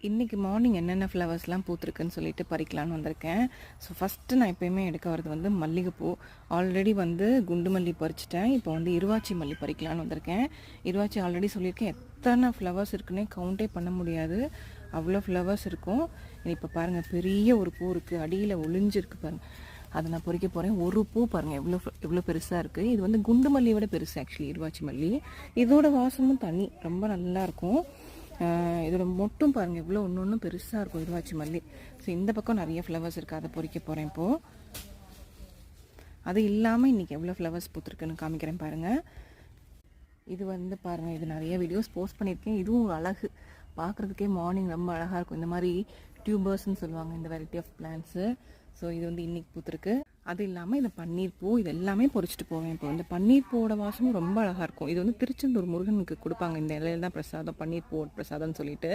இன்றைக்கி மார்னிங் என்னென்ன ஃப்ளவர்ஸ்லாம் பூத்துருக்குன்னு சொல்லிட்டு பறிக்கலான்னு வந்திருக்கேன். ஸோ ஃபஸ்ட்டு நான் எப்போயுமே எடுக்க வரது வந்து மல்லிகைப்பூ. ஆல்ரெடி வந்து குண்டு மல்லி பறிச்சிட்டேன். இப்போ வந்து இருவாச்சி மல்லி பறிக்கலான்னு வந்திருக்கேன். இருவாச்சி ஆல்ரெடி சொல்லியிருக்கேன், எத்தனை ஃப்ளவர்ஸ் இருக்குன்னே கவுண்டே பண்ண முடியாது, அவ்வளோ ஃப்ளவர்ஸ் இருக்கும். இப்போ பாருங்கள், பெரிய ஒரு பூ இருக்குது, அடியில் ஒளிஞ்சிருக்கு பாருங்கள். அதை நான் பொறிக்க போகிறேன். ஒரு பூ பாருங்கள் எவ்வளோ பெருசாக இருக்குது. இது வந்து குண்டு மல்லியை விட பெருசு ஆக்சுவலி இருவாச்சி மல்லி. இதோட வாசமும் தனி, ரொம்ப நல்லாயிருக்கும். இதோட மொட்டும் பாருங்கள் எவ்வளோ ஒன்று பெருசாக இருக்கும் இருவாச்சி மல்லி. ஸோ இந்த பக்கம் நிறைய ஃப்ளவர்ஸ் இருக்குது, அதை பொறிக்க போகிறேன் இப்போது. அது இல்லாமல் இன்றைக்கி எவ்வளோ ஃப்ளவர்ஸ் பூத்துருக்குன்னு காமிக்கிறேன் பாருங்கள். இது வந்து பாருங்கள், இது நிறைய வீடியோஸ் போஸ்ட் பண்ணியிருக்கேன். இதுவும் ஒரு அழகு, பார்க்குறதுக்கே மார்னிங் ரொம்ப அழகாக இருக்கும். இந்த மாதிரி டியூபர்ஸ்ன்னு சொல்லுவாங்க இந்த வெரைட்டி ஆஃப் பிளான்ட்ஸு. ஸோ இது வந்து இன்றைக்கி பூத்துருக்கு. அது இல்லாமல் இந்த பன்னீர் பூ, இது எல்லாமே பொறிச்சிட்டு போவேன். இப்போ இந்த பன்னீர் பூவோட வாசமும் ரொம்ப அழகாக இருக்கும். இது வந்து திருச்செந்தூர் முருகனுக்கு கொடுப்பாங்க, இந்த இலையில தான் பிரசாதம், பன்னீர் பூ பிரசாதம்னு சொல்லிட்டு.